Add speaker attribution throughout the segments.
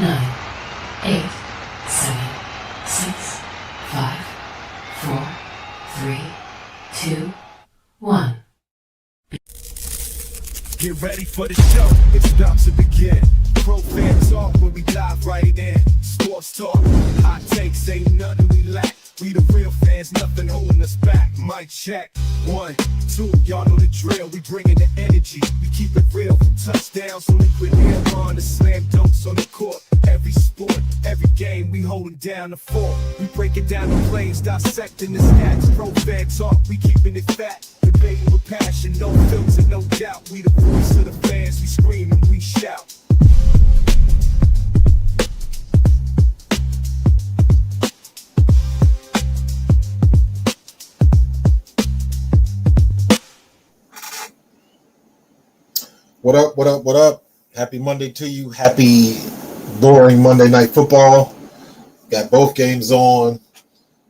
Speaker 1: 9, 8, 7, 6, 5, 4, 3, 2, 1.
Speaker 2: Get ready for the show, it's about to begin. Pro fan talk when we dive right in. Sports talk, hot takes, ain't nothing we lack. We the real fans, nothing holding us back. Mic check, 1, 2, y'all know the drill. We bringing the energy, we keep it real. From touchdowns on liquid air on the slam dunks on the court. Every sport, every game, we holding down the fort. We breaking down the plays, dissecting the stats. Pro fan talk, we keeping it fat. Debating with passion, no filter, no doubt. We the voice of the fans, we scream and we shout.
Speaker 3: What up, what up, what up? Happy Monday to you. Happy boring Monday Night Football. Got both games on.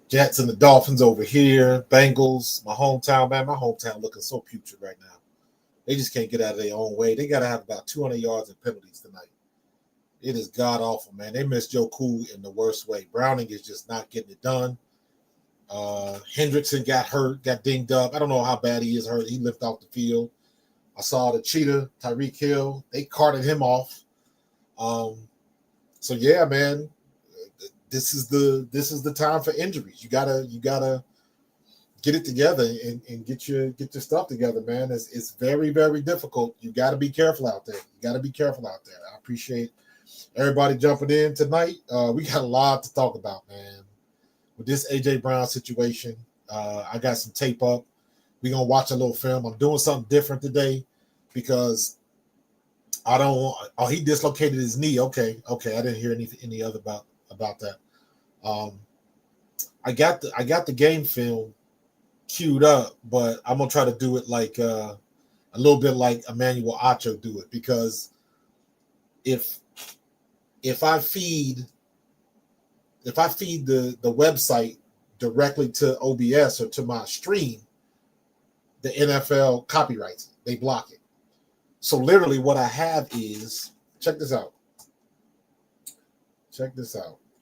Speaker 3: Jets and the Dolphins over here. Bengals, my hometown, man. My hometown looking so putrid right now. They just can't get out of their own way. They got to have about 200 yards in penalties tonight. It is god-awful, man. They missed Joe Cool in the worst way. Browning is just not getting it done. Hendrickson got hurt, got dinged up. I don't know how bad he is hurt. He limped off the field. I saw the cheetah, Tyreek Hill. They carted him off. So yeah, man, this is the time for injuries. You gotta get it together and get your stuff together, man. It's very, very difficult. You got to be careful out there. I appreciate everybody jumping in tonight. We got a lot to talk about, man. With this AJ Brown situation, I got some tape up. We're going to watch a little film. I'm doing something different today because I don't want – he dislocated his knee. Okay. I didn't hear any other about that. I got the game film queued up, but I'm going to try to do it like a little bit like Emmanuel Acho do it, because if I feed the website directly to OBS or to my stream, the NFL copyrights it. They block it. So literally what I have is, check this out. I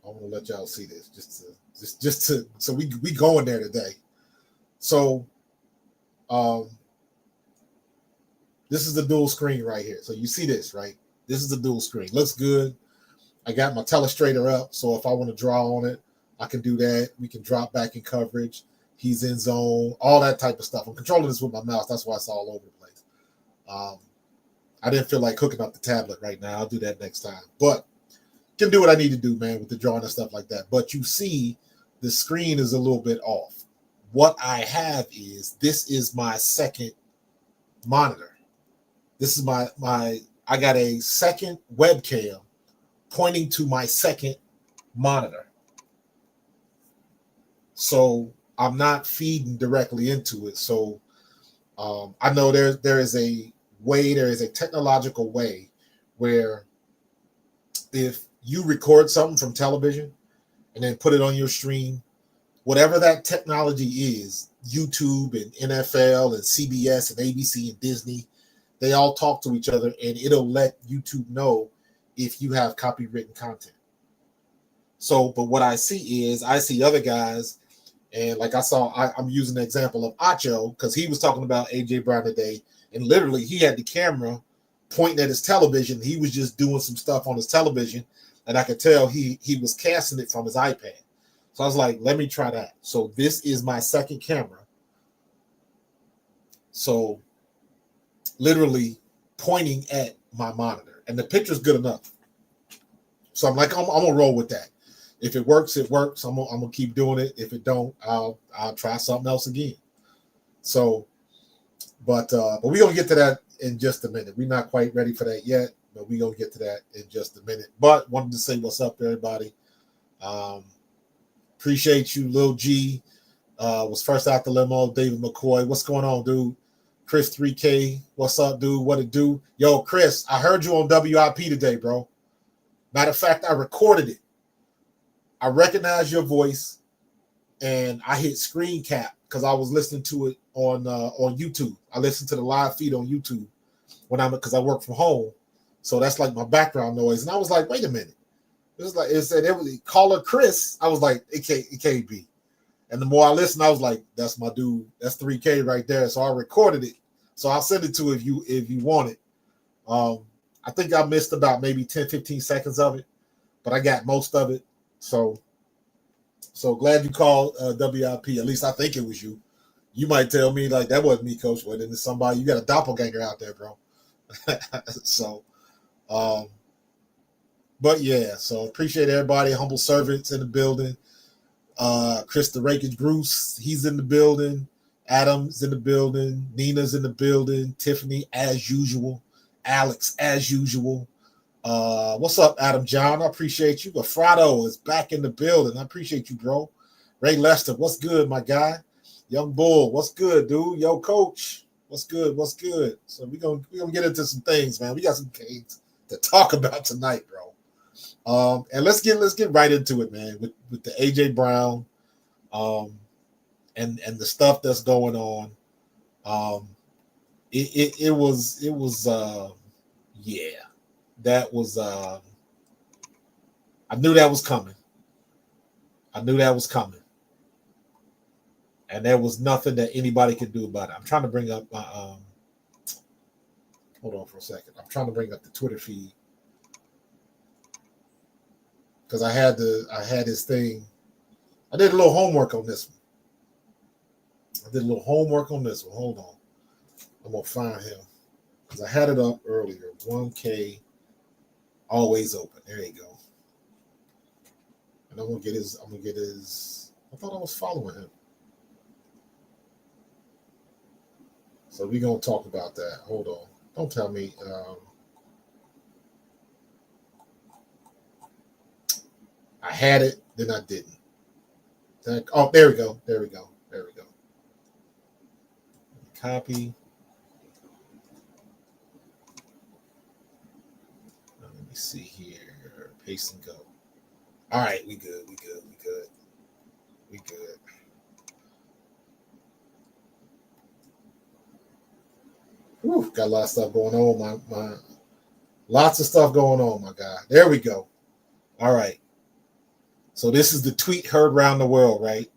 Speaker 3: want to let y'all see this just to so we going there today. So this is the dual screen right here. So you see this, right? This is the dual screen. Looks good. I got my telestrator up, so if I want to draw on it, I can do that. We can drop back in coverage. He's in zone, all that type of stuff. I'm controlling this with my mouse. That's why it's all over the place. I didn't feel like hooking up the tablet right now. I'll do that next time. But can do what I need to do, man, with the drawing and stuff like that. But you see the screen is a little bit off. What I have is, this is my second monitor. This is I got a second webcam pointing to my second monitor. So I'm not feeding directly into it. So I know there is a technological way where if you record something from television and then put it on your stream, whatever that technology is, YouTube and NFL and CBS and ABC and Disney, they all talk to each other, and it'll let YouTube know if you have copywritten content. So, but what I see is, I see other guys, and like I'm using the example of Acho, because he was talking about AJ Brown today, and literally he had the camera pointing at his television. He was just doing some stuff on his television, and I could tell he was casting it from his iPad. So I was like, let me try that. So this is my second camera. So literally pointing at my monitor, and the picture's good enough. So I'm like, I'm gonna roll with that. If it works, it works. I'm gonna keep doing it. If it don't, I'll try something else again. So, but we're gonna get to that in just a minute. We're not quite ready for that yet, but we're gonna get to that in just a minute. But wanted to say what's up, everybody. Appreciate you, Lil G. Was first out the limo. David McCoy, what's going on, dude? Chris 3K, what's up, dude? What it do? Yo, Chris, I heard you on WIP today, bro. Matter of fact, I recorded it. I recognized your voice, and I hit screen cap because I was listening to it on YouTube. I listened to the live feed on YouTube because I work from home, so that's like my background noise. And I was like, wait a minute, It was like it said it was call her Chris. I was like, it can't be. And the more I listened, I was like, that's my dude. That's 3K right there. So I recorded it. So I'll send it to you if you want it. I think I missed about maybe 10, 15 seconds of it, but I got most of it. So glad you called WIP. At least I think it was you. You might tell me like that wasn't me, Coach. But then it's somebody. You got a doppelganger out there, bro. So, but yeah. So appreciate everybody. Humble servants in the building. Chris the Rakage Bruce, he's in the building. Adam's in the building. Nina's in the building. Tiffany, as usual. Alex, as usual. What's up, Adam John? I appreciate you. Afrado is back in the building. I appreciate you, bro. Ray Lester, what's good, my guy? Young Bull, what's good, dude? Yo, Coach, what's good? What's good? So we're gonna get into some things, man. We got some things to talk about tonight, bro. And let's get right into it, man. With the AJ Brown, and the stuff that's going on. It was yeah. That was I knew that was coming. And there was nothing that anybody could do about it. I'm trying to bring up my hold on for a second. I'm trying to bring up the Twitter feed. Because I had this thing. I did a little homework on this one. Hold on. I'm gonna find him. Because I had it up earlier. 1K always open. There you go. And I'm gonna get his. I thought I was following him. So we're gonna talk about that. Hold on. Don't tell me. I had it, then I didn't. Oh, there we go. Copy. Let me see here. Paste and go. All right, we good. Whew, got a lot of stuff going on. My lots of stuff going on, my guy. There we go. All right. So this is the tweet heard around the world, right?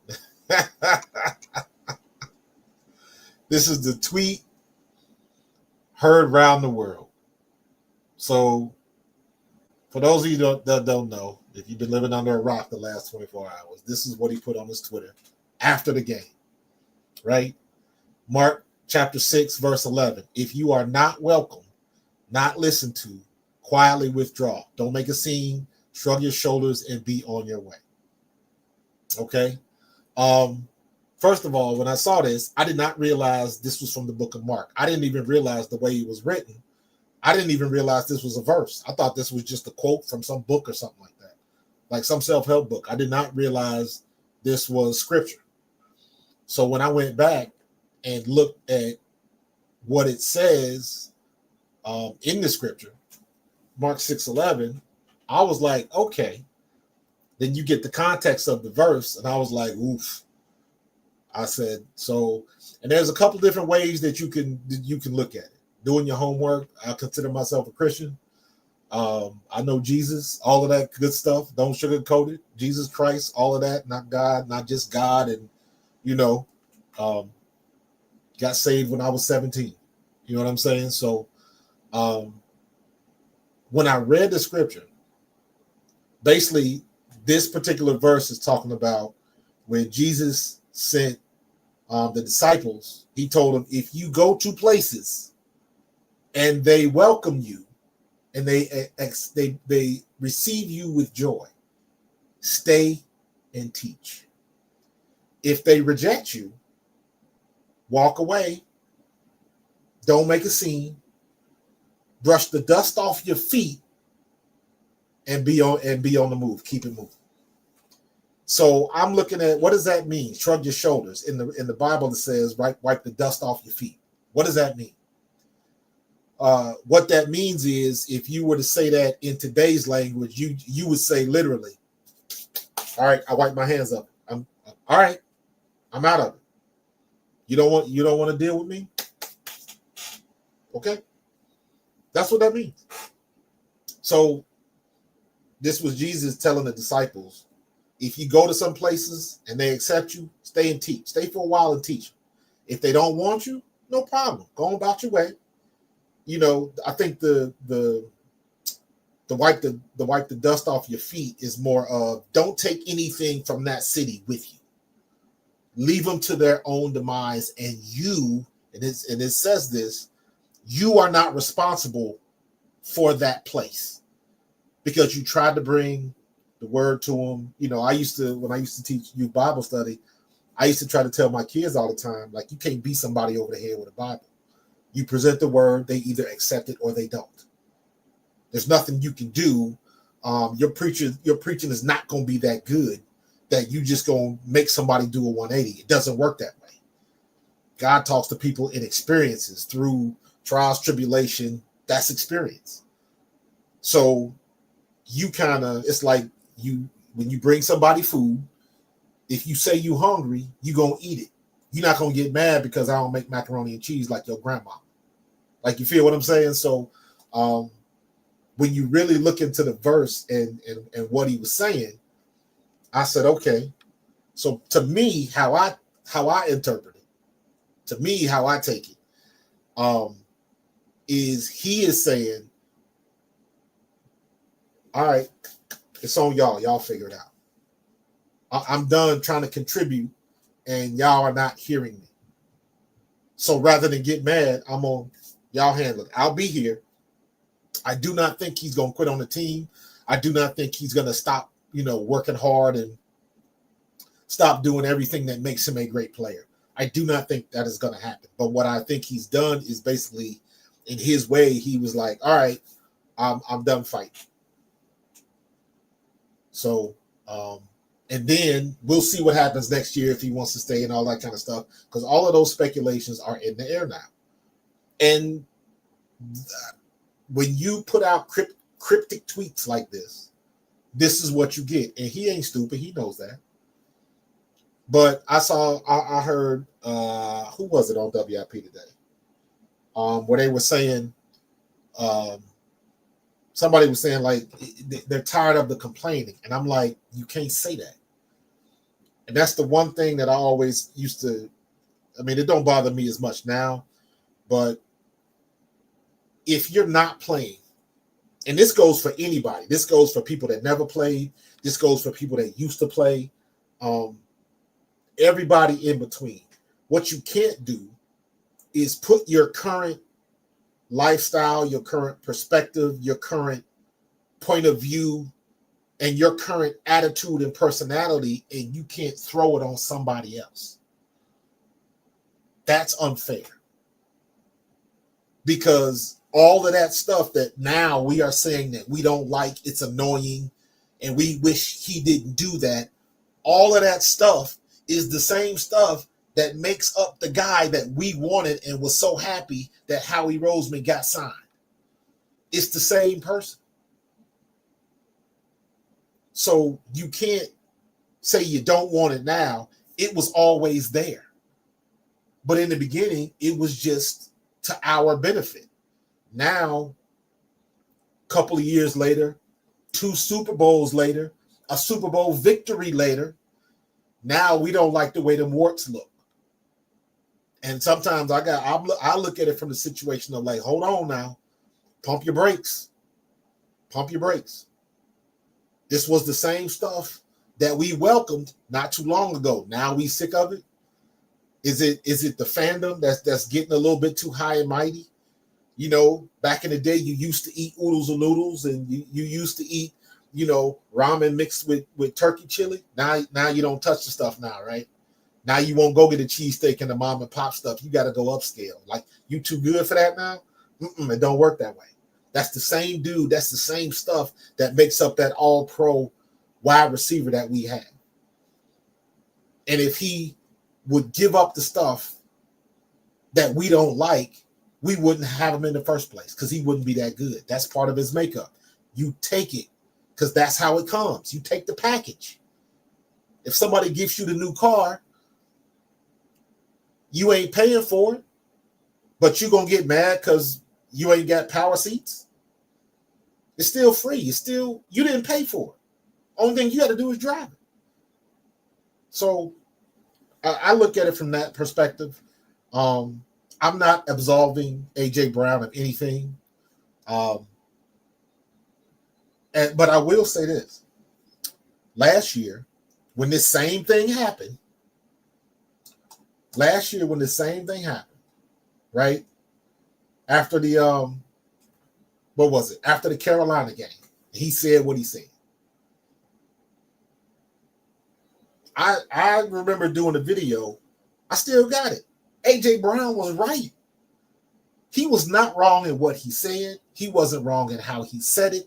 Speaker 3: This is the tweet heard around the world. So for those of you that don't know, if you've been living under a rock the last 24 hours, this is what he put on his Twitter after the game, right? Mark chapter 6, verse 11. If you are not welcome, not listened to, quietly withdraw. Don't make a scene. Shrug your shoulders and be on your way. Okay. First of all, when I saw this, I did not realize this was from the book of Mark. I didn't even realize the way it was written. I didn't even realize this was a verse. I thought this was just a quote from some book or something like that, like some self-help book. I did not realize this was scripture. So when I went back and looked at what it says in the scripture, Mark 6:11, I was like, okay. Then you get the context of the verse, and I was like, oof. I said, so, and there's a couple different ways that you can look at it. Doing your homework. I consider myself a Christian. I know Jesus, all of that good stuff. Don't sugarcoat it. Jesus Christ, all of that, not God, not just God. And, got saved when I was 17. You know what I'm saying? So when I read the scripture, basically, this particular verse is talking about when Jesus sent the disciples. He told them, if you go to places and they welcome you and they receive you with joy, stay and teach. If they reject you, walk away. Don't make a scene. Brush the dust off your feet and be on the move. Keep it moving. So I'm looking at, what does that mean? Shrug your shoulders. In the Bible, it says, wipe the dust off your feet. What does that mean? What that means is, if you were to say that in today's language, you would say literally, all right, I wipe my hands up. I'm all right. I'm out of it. You don't want to deal with me? Okay. That's what that means. So This was Jesus telling the disciples, if you go to some places and they accept you, stay and teach. Stay for a while and teach. If they don't want you, no problem. Go on about your way. You know, I think the wipe the dust off your feet is more of don't take anything from that city with you. Leave them to their own demise, and it says this, you are not responsible for that place because you tried to bring the word to them. You know, when I used to teach youth Bible study, I used to try to tell my kids all the time, like, you can't beat somebody over the head with a Bible. You present the word, they either accept it or they don't. There's nothing you can do. Your preaching is not going to be that good that you just going to make somebody do a 180. It doesn't work that way. God talks to people in experiences through trials, tribulation. That's experience. So you it's like when you bring somebody food, if you say you hungry, you going to eat it. You're not going to get mad because I don't make macaroni and cheese like your grandma. Like, you feel what I'm saying? So when you really look into the verse and what he was saying, I said, okay. So to me, how I interpret it, to me, how I take it, is he is saying, all right, it's on y'all. Y'all figure it out. I'm done trying to contribute, and y'all are not hearing me. So rather than get mad, I'm on y'all handle it. I'll be here. I do not think he's going to quit on the team. I do not think he's going to stop, working hard and stop doing everything that makes him a great player. I do not think that is going to happen. But what I think he's done is basically, in his way, he was like, all right, I'm done fighting. So, and then we'll see what happens next year if he wants to stay and all that kind of stuff, because all of those speculations are in the air now. And when you put out cryptic tweets like this is what you get. And he ain't stupid. He knows that. But I heard, who was it on WIP today? Where they were saying, somebody was saying, like, they're tired of the complaining. And I'm like, you can't say that. And that's the one thing that I always used to, it don't bother me as much now, but if you're not playing, and this goes for anybody, this goes for people that never played, this goes for people that used to play, everybody in between. What you can't do is put your current lifestyle, your current perspective, your current point of view, and your current attitude and personality, and you can't throw it on somebody else. That's unfair. Because all of that stuff that now we are saying that we don't like, it's annoying, and we wish he didn't do that, all of that stuff is the same stuff that makes up the guy that we wanted and was so happy that Howie Roseman got signed. It's the same person. So you can't say you don't want it now. It was always there. But in the beginning, it was just to our benefit. Now, a couple of years later, 2 Super Bowls later, a Super Bowl victory later, now we don't like the way the warts look. And sometimes I look at it from the situation of like, hold on now, pump your brakes. Pump your brakes. This was the same stuff that we welcomed not too long ago. Now we sick of it. Is it the fandom that's getting a little bit too high and mighty? Back in the day, you used to eat oodles and noodles, and you used to eat, ramen mixed with turkey chili. Now you don't touch the stuff now, right? Now you won't go get a cheesesteak and the mom and pop stuff. You got to go upscale. Like, you too good for that now? It don't work that way. That's the same dude. That's the same stuff that makes up that all-pro wide receiver that we have. And if he would give up the stuff that we don't like, we wouldn't have him in the first place because he wouldn't be that good. That's part of his makeup. You take it because that's how it comes. You take the package. If somebody gives you the new car, you ain't paying for it, but you're going to get mad because you ain't got power seats. It's still free. It's still, you didn't pay for it. Only thing you got to do is drive it. So I look at it from that perspective. I'm not absolving AJ Brown of anything. But I will say this. Last year, when this same thing happened, right? After the what was it? After the Carolina game, he said what he said. I remember doing a video. I still got it. AJ Brown was right. He was not wrong in what he said. He wasn't wrong in how he said it.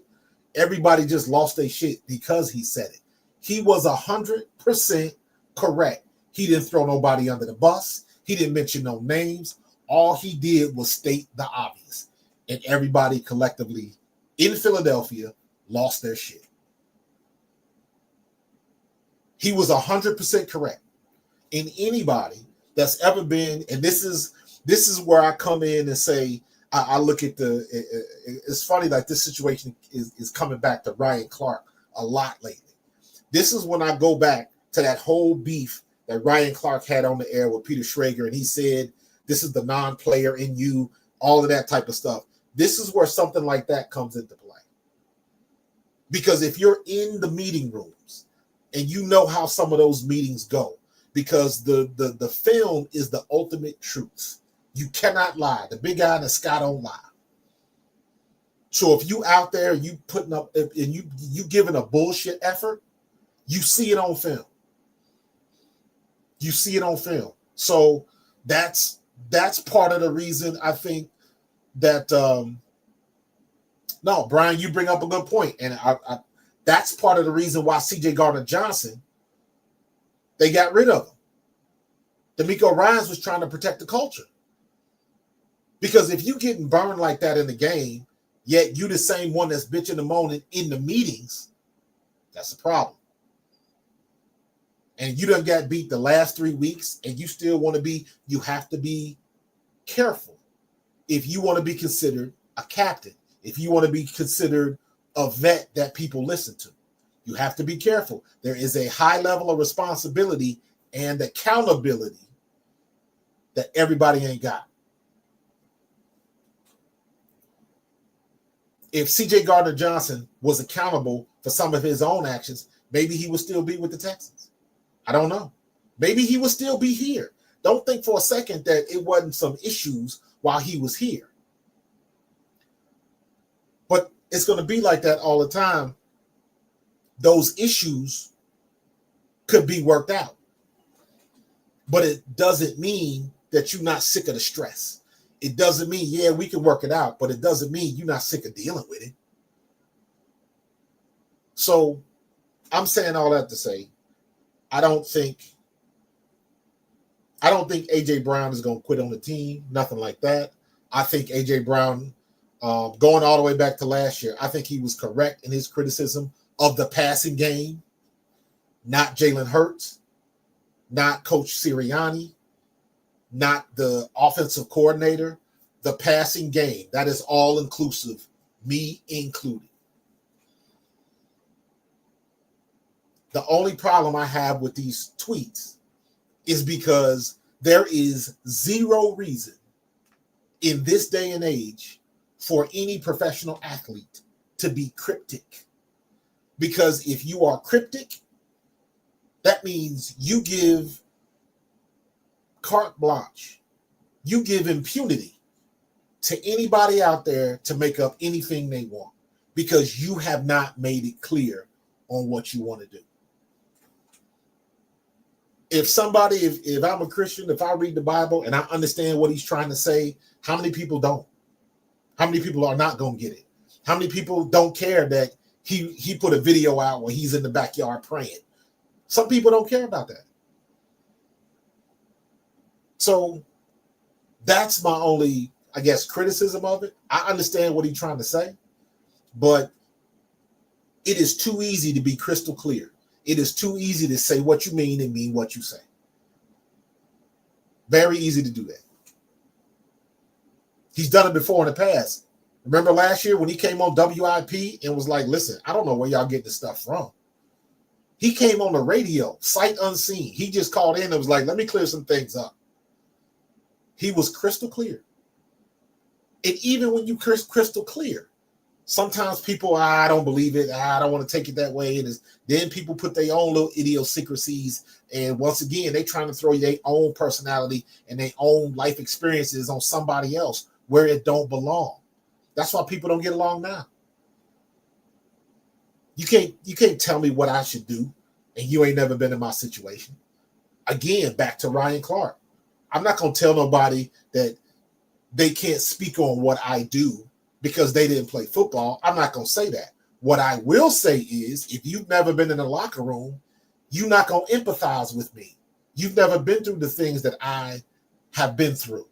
Speaker 3: Everybody just lost their shit because he said it. He was 100% correct. He didn't throw nobody under the bus. He didn't mention no names. All he did was state the obvious. And everybody collectively in Philadelphia lost their shit. He was 100% correct. And anybody that's ever been, and this is where I come in and say, I look at it's funny, like this situation is coming back to Ryan Clark a lot lately. This is when I go back to that whole beef that Ryan Clark had on the air with Peter Schrager, and he said, this is the non-player in you, all of that type of stuff. This is where something like that comes into play. Because if you're in the meeting rooms and you know how some of those meetings go, because the film is the ultimate truth. You cannot lie. The big guy in the sky don't lie. So if you out there, you putting up and you giving a bullshit effort, you see it on film. You see it on film. So that's part of the reason I think that no, Brian, you bring up a good point, and I that's part of the reason why C.J. Gardner-Johnson, they got rid of him. D'Amico Ryans was trying to protect the culture. Because if you getting burned like that in the game, yet you the same one that's bitching and moaning in the meetings, that's a problem. And you done got beat the last 3 weeks, and you still want to be, you have to be careful. If you want to be considered a captain, if you want to be considered a vet that people listen to, you have to be careful. There is a high level of responsibility and accountability that everybody ain't got. If C.J. Gardner-Johnson was accountable for some of his own actions, maybe he would still be with the Texans. I don't know. Maybe he would still be here. Don't think for a second that it wasn't some issues while he was here. But it's going to be like that all the time. Those issues could be worked out. But it doesn't mean that you're not sick of the stress. It doesn't mean, yeah, we can work it out, but it doesn't mean you're not sick of dealing with it. So I'm saying all that to say, I don't think AJ Brown is going to quit on the team, nothing like that. I think AJ Brown, going all the way back to last year, I think he was correct in his criticism of the passing game, not Jalen Hurts, not Coach Sirianni, not the offensive coordinator, the passing game. That is all inclusive, me included. The only problem I have with these tweets is because there is zero reason in this day and age for any professional athlete to be cryptic. Because if you are cryptic, that means you give carte blanche. You give impunity to anybody out there to make up anything they want because you have not made it clear on what you want to do. If I'm a Christian, if I read the Bible and I understand what he's trying to say, how many people don't? How many people are not going to get it? How many people don't care that he put a video out where he's in the backyard praying? Some people don't care about that. So that's my only, I guess, criticism of it. I understand what he's trying to say, but it is too easy to be crystal clear. It is too easy to say what you mean and mean what you say. Very easy to do that. He's done it before in the past. Remember last year when he came on WIP and was like, listen, I don't know where y'all get this stuff from. He came on the radio, sight unseen. He just called in and was like, let me clear some things up. He was crystal clear. And even when you crystal clear, sometimes people, I don't believe it. I don't want to take it that way. And then people put their own little idiosyncrasies. And once again, they trying to throw their own personality and their own life experiences on somebody else where it don't belong. That's why people don't get along now. You can't tell me what I should do, and you ain't never been in my situation. Again, back to Ryan Clark. I'm not going to tell nobody that they can't speak on what I do because they didn't play football. I'm not going to say that. What I will say is, if you've never been in a locker room, you're not going to empathize with me. You've never been through the things that I have been through.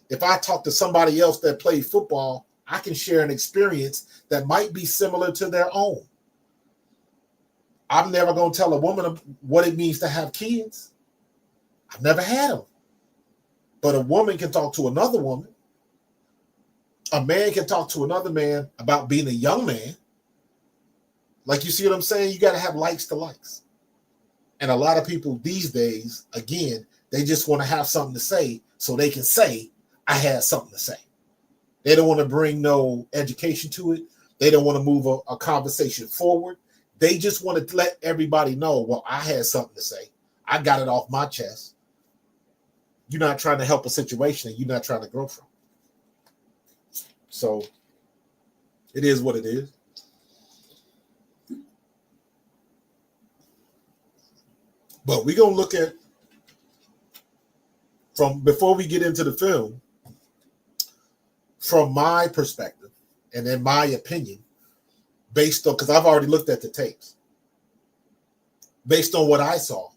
Speaker 3: If I talk to somebody else that played football, I can share an experience that might be similar to their own. I'm never going to tell a woman what it means to have kids. I've never had them. But a woman can talk to another woman. A man can talk to another man about being a young man. Like, you see what I'm saying? You got to have likes to likes. And a lot of people these days, again, they just want to have something to say so they can say, I had something to say. They don't want to bring no education to it. They don't want to move a conversation forward. They just want to let everybody know, well, I had something to say. I got it off my chest. You're not trying to help a situation that you're not trying to grow from. So it is what it is. But we're going to look at, from before we get into the film, from my perspective and in my opinion, based on, because I've already looked at the tapes, based on what I saw,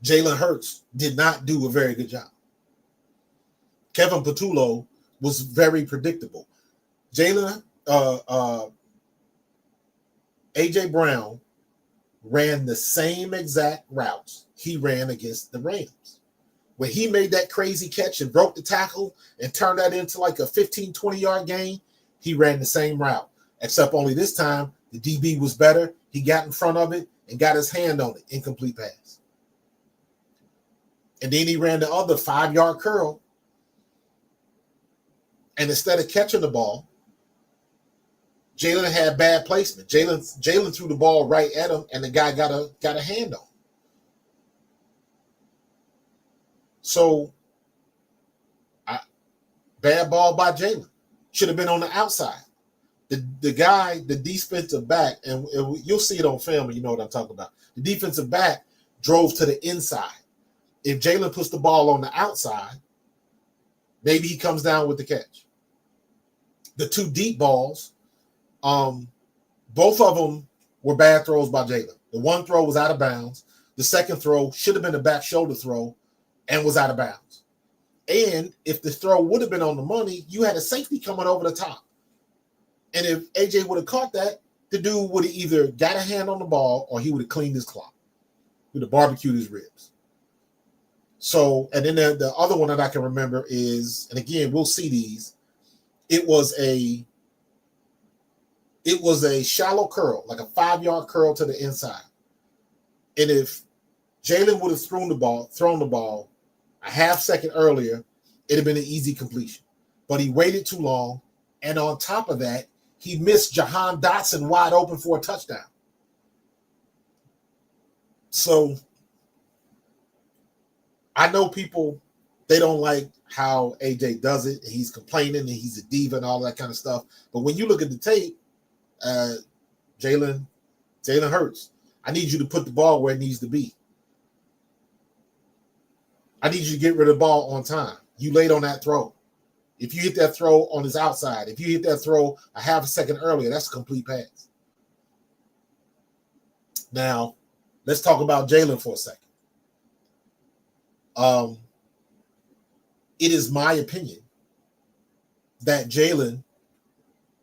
Speaker 3: Jalen Hurts did not do a very good job. Kevin Patullo was very predictable. A.J. Brown ran the same exact routes he ran against the Rams. When he made that crazy catch and broke the tackle and turned that into like a 15, 20-yard gain, he ran the same route, except only this time the DB was better. He got in front of it and got his hand on it, incomplete pass. And then he ran the other 5-yard curl. And instead of catching the ball, Jalen had bad placement. Jalen threw the ball right at him, and the guy got a hand on him. So, bad ball by Jalen. Should have been on the outside. The guy, the defensive back, and you'll see it on film, and you know what I'm talking about. The defensive back drove to the inside. If Jalen puts the ball on the outside, maybe he comes down with the catch. The two deep balls, both of them were bad throws by Jalen. The one throw was out of bounds. The second throw should have been a back shoulder throw and was out of bounds. And if the throw would have been on the money, you had a safety coming over the top. And if AJ would have caught that, the dude would have either got a hand on the ball or he would have cleaned his clock. He would have barbecued his ribs. So, and then the other one that I can remember is, and again, we'll see these. It was a shallow curl, like a 5-yard curl to the inside. And if Jalen would have thrown the ball a half second earlier, it'd have been an easy completion. But he waited too long, and on top of that, he missed Jahan Dotson wide open for a touchdown. So I know people, they don't like how AJ does it. He's complaining and he's a diva and all that kind of stuff. But when you look at the tape, Jalen Hurts, I need you to put the ball where it needs to be. I need you to get rid of the ball on time. You late on that throw. If you hit that throw on his outside, if you hit that throw a half a second earlier, that's a complete pass. Now, let's talk about Jalen for a second. It is my opinion that Jalen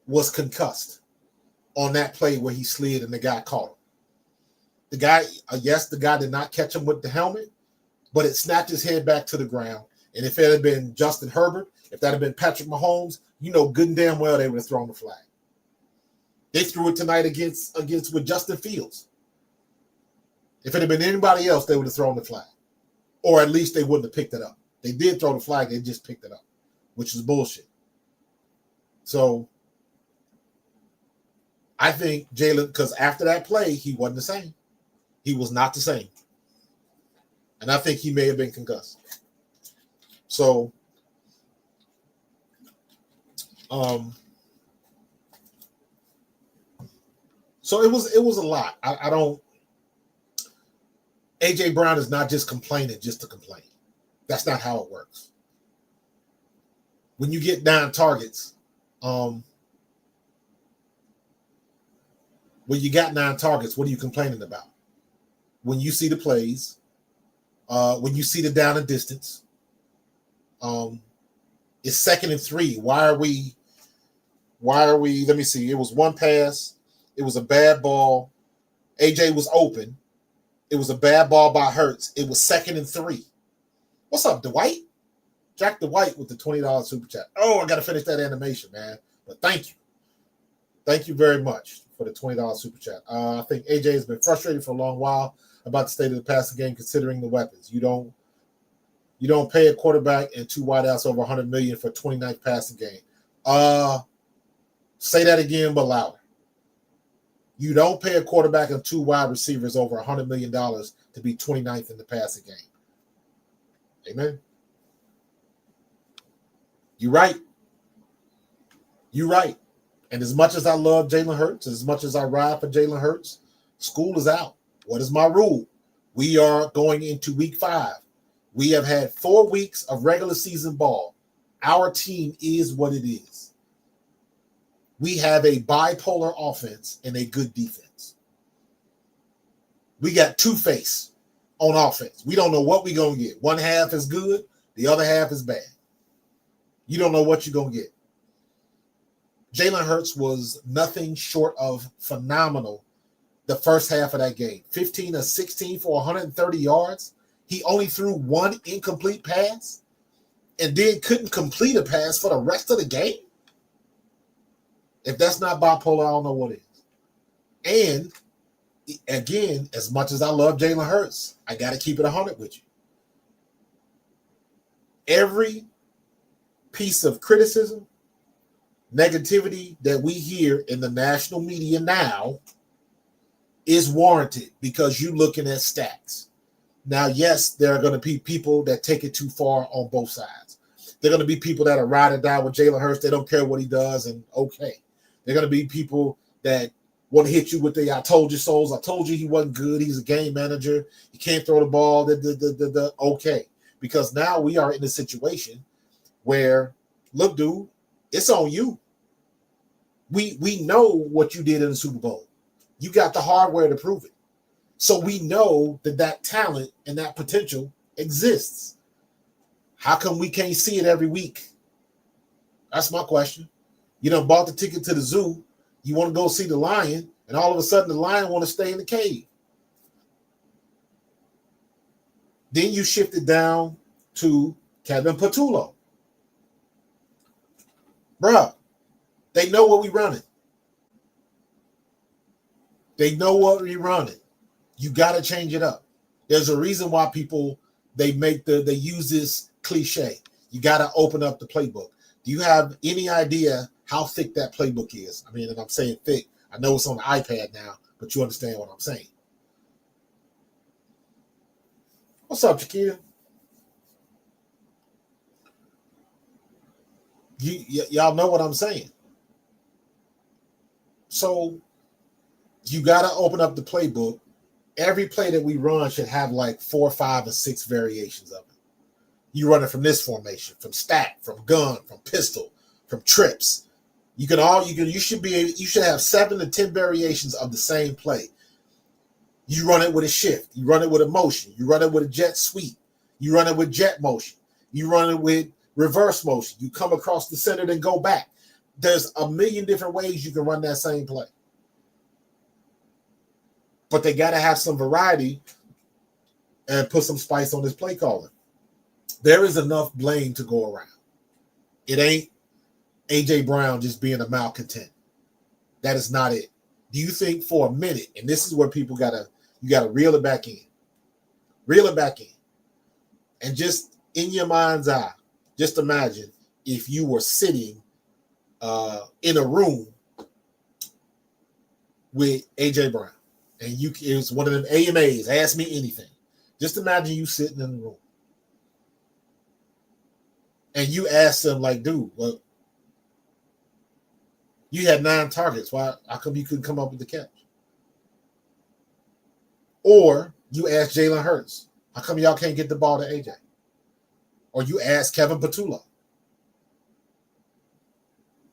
Speaker 3: was concussed on that play where he slid and the guy caught him. The guy did not catch him with the helmet, but it snapped his head back to the ground. And if it had been Justin Herbert, if that had been Patrick Mahomes, you know good and damn well they would have thrown the flag. They threw it tonight against with Justin Fields. If it had been anybody else, they would have thrown the flag. Or at least they wouldn't have picked it up. They did throw the flag, they just picked it up, which is bullshit. So I think Jalen, because after that play, he wasn't the same. He was not the same. And I think he may have been concussed. So so it was a lot. I don't. AJ Brown is not just complaining just to complain. That's not how it works. When you get 9 targets, when you got 9 targets, what are you complaining about? When you see the plays, when you see the down and distance, it's 2nd and 3. Why are we? Let me see. It was one pass. It was a bad ball. AJ was open. It was a bad ball by Hurts. It was 2nd and 3. What's up, Dwight? Jack Dwight with the $20 super chat. Oh, I got to finish that animation, man. But thank you. Thank you very much for the $20 super chat. I think AJ has been frustrated for a long while about the state of the passing game, considering the weapons. You don't pay a quarterback and 2 wideouts over $100 million for 29th passing game. Say that again, but louder. You don't pay a quarterback and 2 wide receivers over $100 million to be 29th in the passing game. Amen. You're right. You're right. And as much as I love Jalen Hurts, as much as I ride for Jalen Hurts, school is out. What is my rule? We are going into week 5. We have had 4 weeks of regular season ball. Our team is what it is. We have a bipolar offense and a good defense. We got two-face on offense. We don't know what we're going to get. One half is good. The other half is bad. You don't know what you're going to get. Jalen Hurts was nothing short of phenomenal the first half of that game. 15 of 16 for 130 yards. He only threw 1 incomplete pass and then couldn't complete a pass for the rest of the game. If that's not bipolar, I don't know what is. And again, as much as I love Jalen Hurts, I got to keep it 100 with you. Every piece of criticism, negativity that we hear in the national media now is warranted because you're looking at stats. Now, yes, there are going to be people that take it too far on both sides. There are going to be people that are ride or die with Jalen Hurts. They don't care what he does, and okay. They're going to be people that want to hit you with the I told you so's. I told you he wasn't good. He's a game manager. He can't throw the ball. Okay. Because now we are in a situation where, look, dude, it's on you. We know what you did in the Super Bowl. You got the hardware to prove it. So we know that talent and that potential exists. How come we can't see it every week? That's my question. You done bought the ticket to the zoo. You want to go see the lion, and all of a sudden the lion want to stay in the cave. Then you shift it down to Kevin Patullo. Bruh, they know what we running. They know what we running. You got to change it up. There's a reason why people, they use this cliche. You got to open up the playbook. Do you have any idea how thick that playbook is? I mean, and I'm saying thick. I know it's on the iPad now, but you understand what I'm saying. What's up, Chiquita? Y'all know what I'm saying. So you got to open up the playbook. Every play that we run should have like 4, 5, and 6 variations of it. You run it from this formation, from stack, from gun, from pistol, from trips. You should have 7 to 10 variations of the same play. You run it with a shift. You run it with a motion. You run it with a jet sweep. You run it with jet motion. You run it with reverse motion. You come across the center, then go back. There's a million different ways you can run that same play. But they got to have some variety and put some spice on this play calling. there is enough blame to go around. It ain't AJ Brown just being a malcontent. That is not it. Do you think for a minute, and this is where people you gotta reel it back in. Reel it back in. And just in your mind's eye, just imagine if you were sitting in a room with AJ Brown, and it was one of them AMAs, ask me anything. Just imagine you sitting in the room. And you ask them, like, dude, well, you had 9 targets. How come you couldn't come up with the catch? Or you ask Jalen Hurts, how come y'all can't get the ball to AJ? Or you ask Kevin Patullo.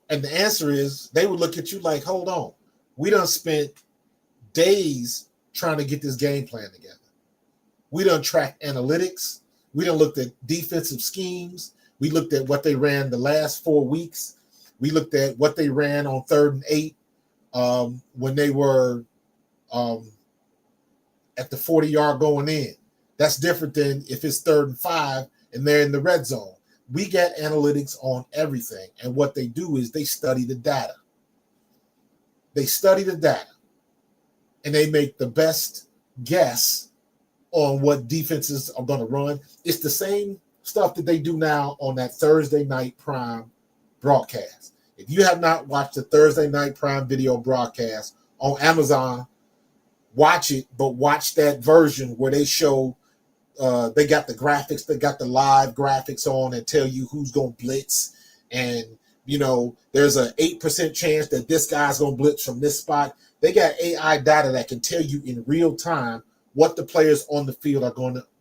Speaker 3: And the answer is, they would look at you like, hold on. We done spent days trying to get this game plan together. We done tracked analytics. We done looked at defensive schemes. We looked at what they ran the last 4 weeks. We looked at what they ran on 3rd and 8 when they were at the 40-yard going in. That's different than if it's 3rd and 5 and they're in the red zone. We got analytics on everything. And what they do is they study the data. They study the data. And they make the best guess on what defenses are going to run. It's the same stuff that they do now on that Thursday night prime broadcast. If you have not watched the Thursday night prime video broadcast on Amazon, watch it, but watch that version where they show they got the graphics, they got the live graphics on and tell you who's going to blitz. And, you know, there's an 8% chance that this guy's going to blitz from this spot. They got AI data that can tell you in real time what the players on the field are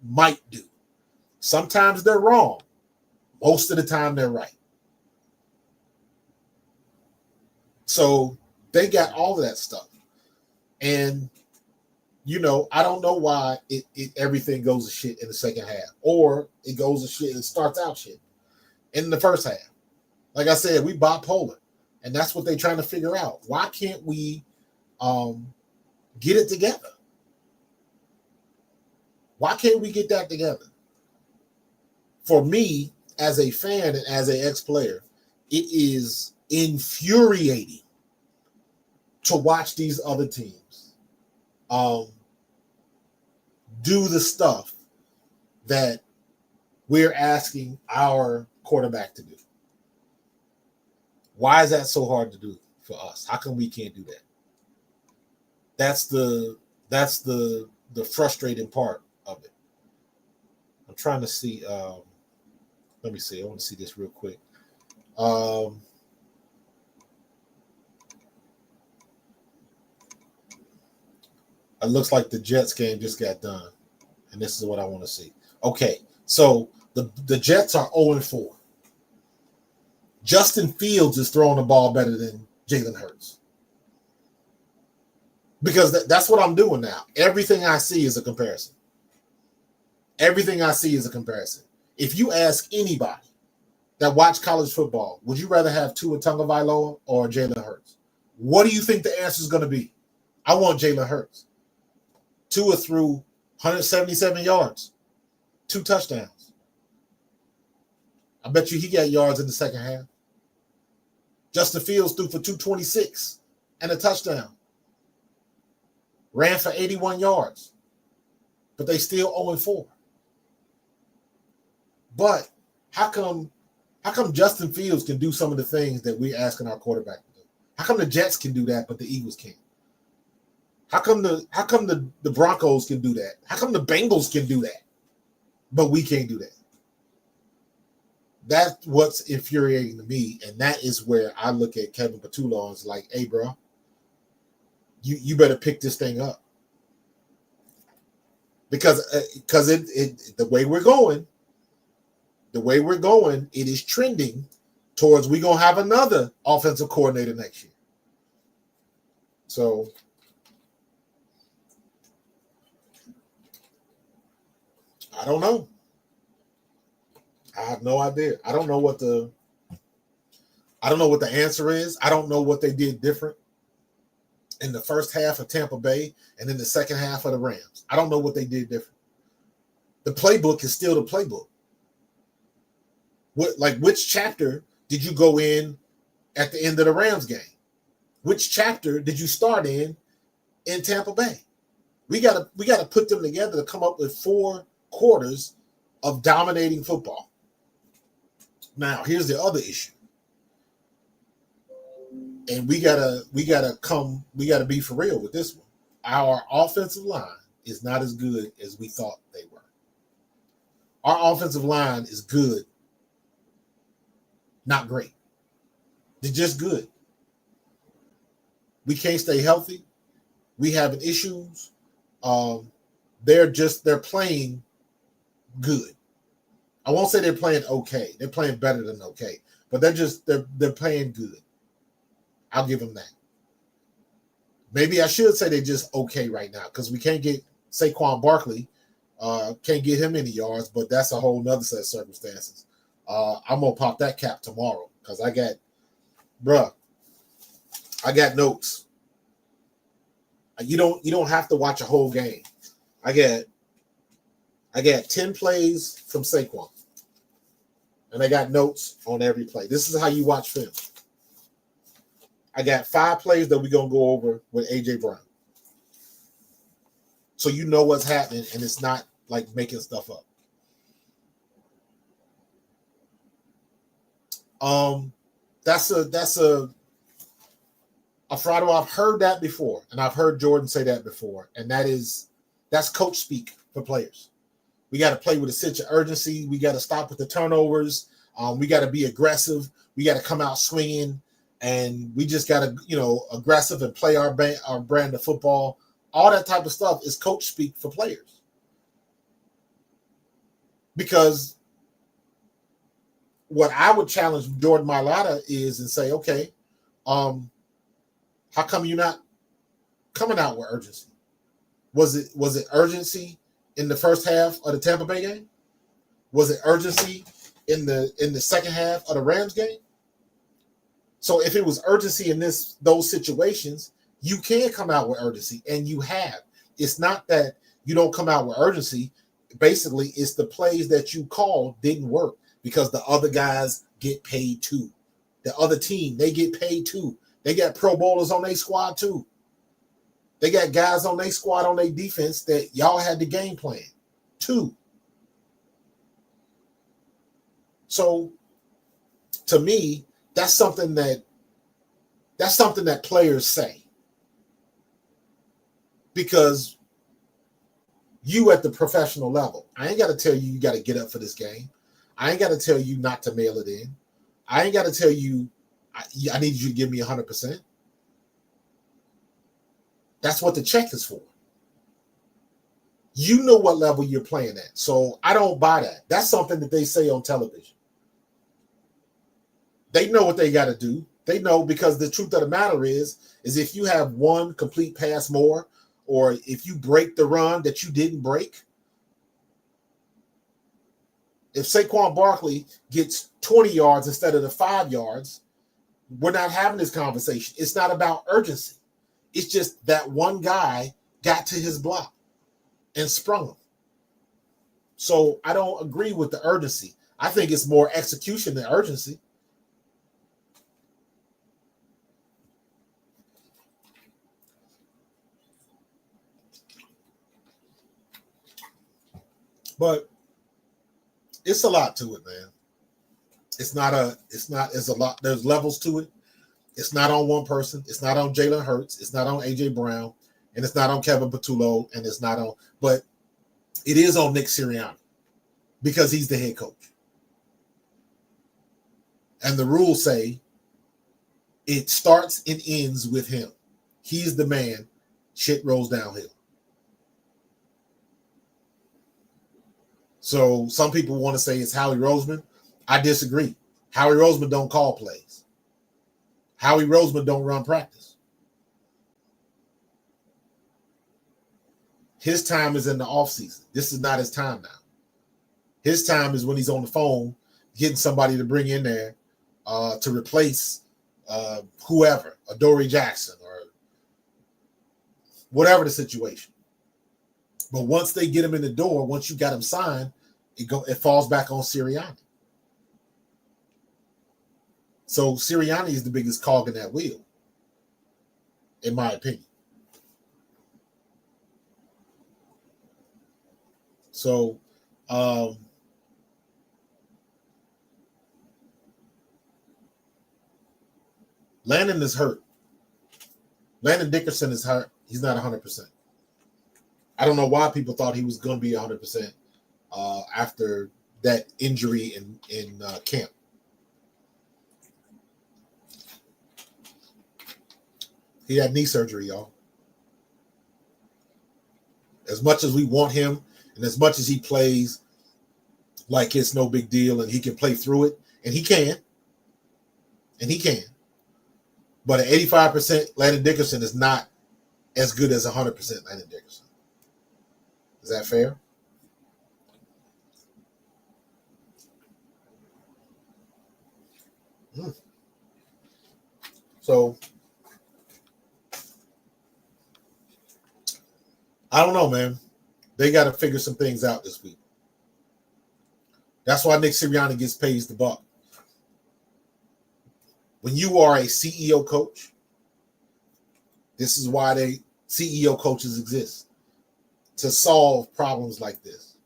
Speaker 3: might do. Sometimes they're wrong. Most of the time they're right. So they got all of that stuff. And, you know, I don't know why everything goes to shit in the second half. Or it goes to shit, it starts out shit in the first half. Like I said, we bipolar. And that's what they're trying to figure out. Why can't we get it together? Why can't we get that together? For me, as a fan and as an ex-player, it is infuriating to watch these other teams do the stuff that we're asking our quarterback to do. Why is that so hard to do for us? How come we can't do that? That's the frustrating part of it. I'm trying to see. Let me see. I want to see this real quick. It looks like the Jets game just got done, and this is what I want to see. Okay, so the Jets are 0-4. Justin Fields is throwing the ball better than Jalen Hurts. Because that's what I'm doing now. Everything I see is a comparison. Everything I see is a comparison. If you ask anybody that watch college football, would you rather have Tua Tagovailoa or Jalen Hurts? What do you think the answer is going to be? I want Jalen Hurts. Tua threw 177 yards, 2 touchdowns. I bet you he got yards in the second half. Justin Fields threw for 226 and a touchdown. Ran for 81 yards. But they still 0-4. But how come Justin Fields can do some of the things that we're asking our quarterback to do? How come the Jets can do that, but the Eagles can't? How come the Broncos can do that? How come the Bengals can do that, but we can't do that? That's what's infuriating to me, and that is where I look at Kevin Patullo and it's like, hey, bro, you better pick this thing up. Because the way we're going, it is trending towards we're going to have another offensive coordinator next year. So I don't know. I have no idea. I don't know what the answer is. I don't know what they did different in the first half of Tampa Bay and in the second half of the Rams. I don't know what they did different. The playbook is still the playbook. which chapter did you go in at the end of the Rams game? Which chapter did you start in Tampa Bay? We gotta put them together to come up with 4 quarters of dominating football. Now, here's the other issue. And we gotta be for real with this one. Our offensive line is not as good as we thought they were. Our offensive line is good, not great. They're just good. We can't stay healthy. We having issues. They're playing good. I won't say they're playing okay. They're playing better than okay, but they're playing good. I'll give them that. Maybe I should say they're just okay right now because we can't get Saquon Barkley. Can't get him any yards, but that's a whole nother set of circumstances. I'm gonna pop that cap tomorrow because I got notes. You don't have to watch a whole game. I got 10 plays from Saquon, and I got notes on every play. This is how you watch film. I got 5 plays that we're gonna go over with AJ Brown, so you know what's happening, and it's not like making stuff up. That's a Alfredo. I've heard that before, and I've heard Jordan say that before, and that's coach speak for players. We got to play with a sense of urgency. We got to stop with the turnovers. We got to be aggressive. We got to come out swinging, and we just got to, aggressive and play our brand of football. All that type of stuff is coach speak for players. Because what I would challenge Jordan Mailata is and say, okay, how come you're not coming out with urgency? Was it urgency in the first half of the Tampa Bay game? Was it urgency in the second half of the Rams game? So if it was urgency in those situations, you can come out with urgency, and you have. It's not that you don't come out with urgency. Basically, it's the plays that you called didn't work because the other guys get paid too. The other team, they get paid too. They got Pro Bowlers on their squad too. They got guys on their squad on their defense that y'all had the game plan too. So, to me, that's something that players say. Because you at the professional level, I ain't got to tell you got to get up for this game. I ain't got to tell you not to mail it in. I ain't got to tell you I need you to give me 100%. That's what the check is for. You know what level you're playing at. So I don't buy that. That's something that they say on television. They know what they got to do. They know, because the truth of the matter is if you have one complete pass more, or if you break the run that you didn't break, if Saquon Barkley gets 20 yards instead of the 5 yards, we're not having this conversation. It's not about urgency. It's just that one guy got to his block and sprung him. So I don't agree with the urgency. I think it's more execution than urgency. But it's a lot to it, man. It's not a lot. There's levels to it. It's not on one person. It's not on Jalen Hurts. It's not on AJ Brown, and it's not on Kevin Patullo, and it's not on, but it is on Nick Sirianni because he's the head coach. And the rules say it starts and ends with him. He's the man. Shit rolls downhill. So some people want to say it's Howie Roseman. I disagree. Howie Roseman don't call plays. Howie Roseman don't run practice. His time is in the offseason. This is not his time now. His time is when he's on the phone getting somebody to bring in there to replace whoever, Adoree Jackson or whatever the situation. But once they get him in the door, once you got him signed, it falls back on Sirianni. So Sirianni is the biggest cog in that wheel, in my opinion. So, Landon is hurt. Landon Dickerson is hurt. He's not 100%. I don't know why people thought he was going to be 100% after that injury in camp. He had knee surgery, y'all. As much as we want him, and as much as he plays like it's no big deal, and he can play through it, and he can, but at 85%, Landon Dickerson is not as good as 100% Landon Dickerson. Is that fair? So, I don't know, man. They got to figure some things out this week. That's why Nick Sirianni gets paid the buck. When you are a CEO coach, this is why CEO coaches exist, to solve problems like this.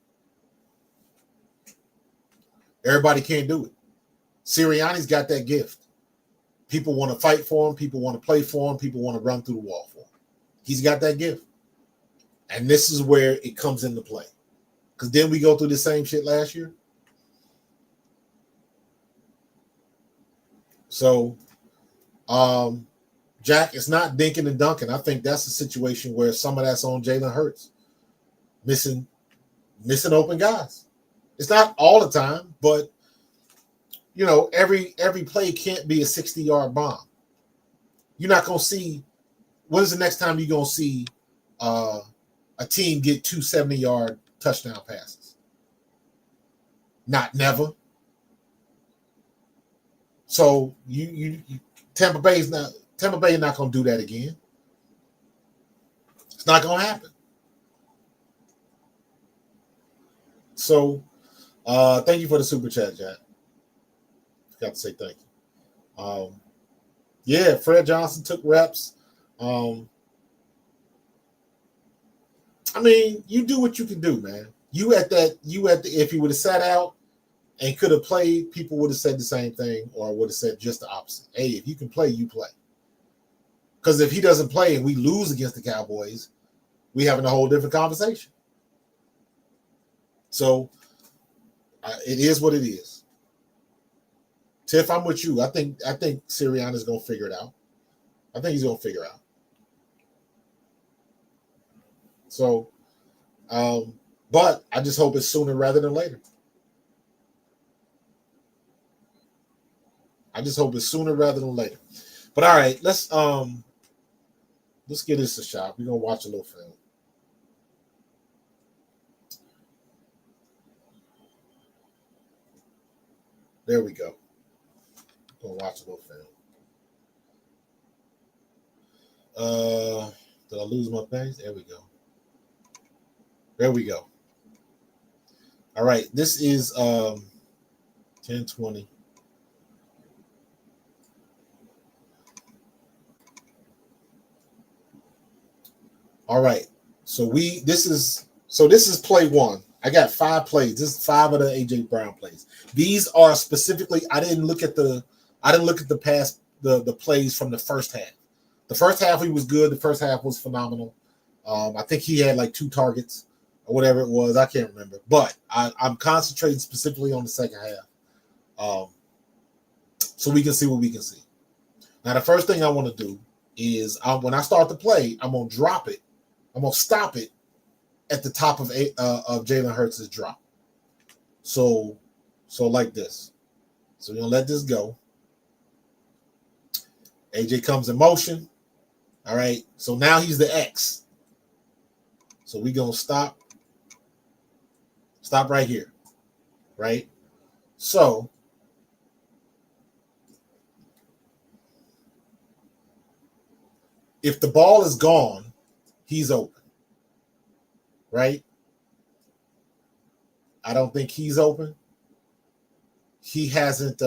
Speaker 3: Everybody can't do it. Sirianni's got that gift. People want to fight for him. People want to play for him. People want to run through the wall for him. He's got that gift. And this is where it comes into play. Because then we go through the same shit last year. So, Jack, it's not dinking and dunking. I think that's a situation where some of that's on Jalen Hurts. Missing open guys. It's not all the time, but you know, every play can't be a 60-yard bomb. You're not gonna see. When is the next time you're gonna see a team get 2 70-yard touchdown passes? Not never. So you Tampa Bay not gonna do that again. It's not gonna happen. So thank you for the super chat, Jack. Got to say thank you. Yeah, Fred Johnson took reps. I mean, you do what you can do, man. If he would have sat out and could have played, people would have said the same thing or would have said just the opposite. Hey, if you can play, you play. Because if he doesn't play and we lose against the Cowboys, we having a whole different conversation. So it is what it is. Tiff, I'm with you. I think Sirianni's gonna figure it out. I think he's gonna figure it out. So, but I just hope it's sooner rather than later. I just hope it's sooner rather than later. But all right, let's give this a shot. We're gonna watch a little film. There we go. Gonna watch a little film. Did I lose my things? There we go. There we go. All right, this is 10:20. All right, so this is play one. I got 5 plays. This is 5 of the AJ Brown plays. These are specifically. I didn't look at the past the plays from the first half. The first half he was good. The first half was phenomenal. I think he had like 2 targets or whatever it was. I can't remember. But I'm concentrating specifically on the second half, so we can see what we can see. Now the first thing I want to do is when I start the play, I'm gonna drop it. I'm gonna stop it at the top of Jalen Hurts' drop. So like this. So we're gonna let this go. AJ comes in motion. All right. So now he's the X. So we're gonna stop right here. Right? So if the ball is gone, he's open. Right? I don't think he's open. He hasn't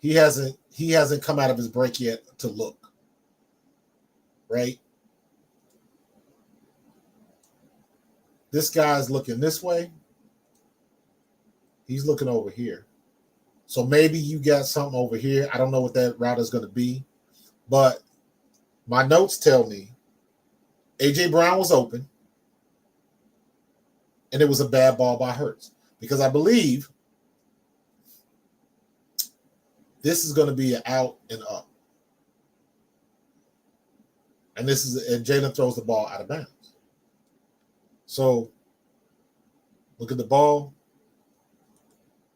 Speaker 3: He hasn't come out of his break yet to look. Right? This guy's looking this way. He's looking over here. So maybe you got something over here. I don't know what that route is going to be. But my notes tell me A.J. Brown was open. And it was a bad ball by Hurts. Because I believe this is going to be an out and up. And Jalen throws the ball out of bounds. So look at the ball.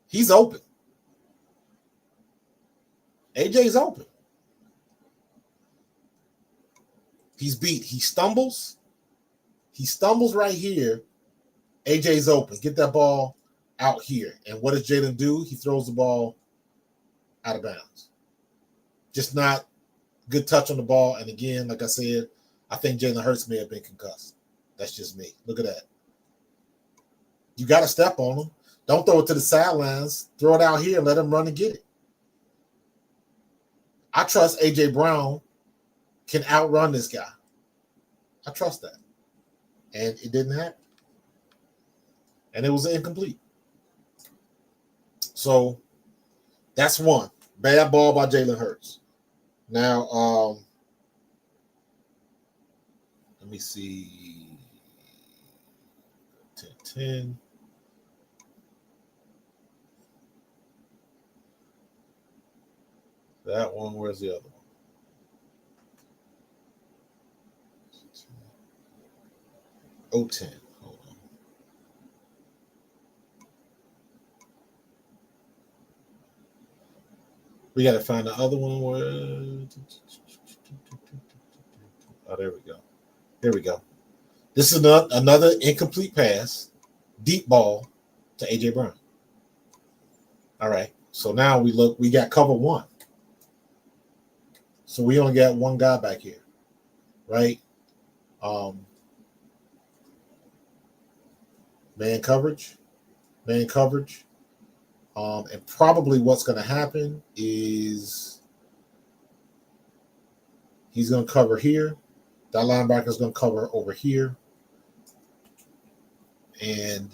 Speaker 3: He's open. AJ's open. He's beat. He stumbles. He stumbles right here. AJ's open. Get that ball out here. And what does Jalen do? He throws the ball out of bounds. Just not good touch on the ball. And again, like I said, I think Jalen Hurts may have been concussed. That's just me. Look at that. You got to step on him. Don't throw it to the sidelines. Throw it out here and let him run and get it. I trust A.J. Brown can outrun this guy. I trust that. And it didn't happen. And it was incomplete. So that's one. Bad ball by Jalen Hurts. Now, let me see. 10. That one, where's the other one? Oh, 10. Hold on. We got to find the other one. Oh, there we go. There we go. This is another incomplete pass, deep ball to A.J. Brown. All right. So now we got cover one. So we only got one guy back here, right? Man coverage. And probably what's going to happen is he's going to cover here. That linebacker is going to cover over here. And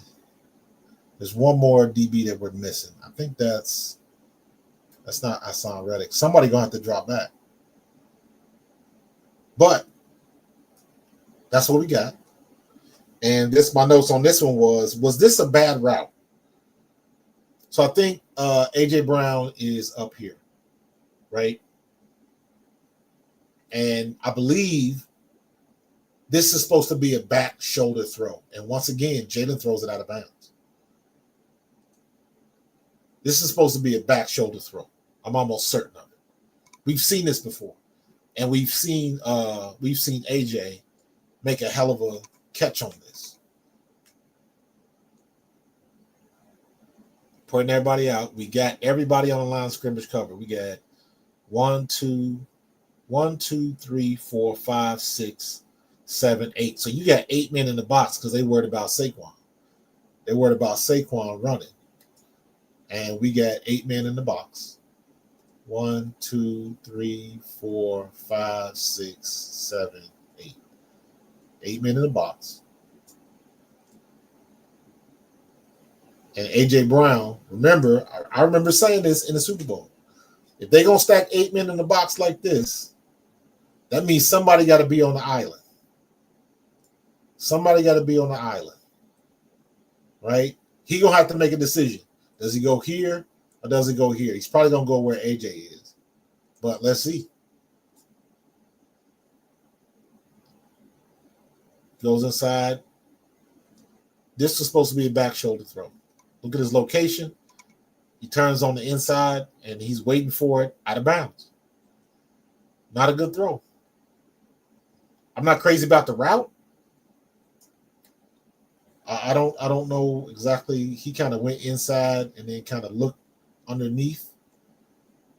Speaker 3: there's one more DB that we're missing. I think that's not Hassan Reddick. Somebody going to have to drop back. But that's what we got. And my notes on this one was this a bad route? So I think A.J. Brown is up here, right? And I believe this is supposed to be a back shoulder throw. And once again, Jalen throws it out of bounds. This is supposed to be a back shoulder throw. I'm almost certain of it. We've seen this before. And we've seen AJ make a hell of a catch on this. Pointing everybody out. We got everybody on the line of scrimmage cover. We got 1, 2, 3, 4, 5, 6, 7, 8. So you got 8 men in the box because they worried about Saquon. They worried about Saquon running. And we got 8 men in the box. 1, 2, 3, 4, 5, 6, 7, 8. 8 men in the box. And A.J. Brown, remember, I remember saying this in the Super Bowl. If they're going to stack 8 men in the box like this, that means somebody got to be on the island. Somebody got to be on the island. Right? He going to have to make a decision. Does he go here or does he go here? He's probably going to go where AJ is. But let's see. Goes inside. This is supposed to be a back shoulder throw. Look at his location. He turns on the inside, and he's waiting for it out of bounds. Not a good throw. I'm not crazy about the route. I don't know exactly. He kind of went inside and then kind of looked underneath.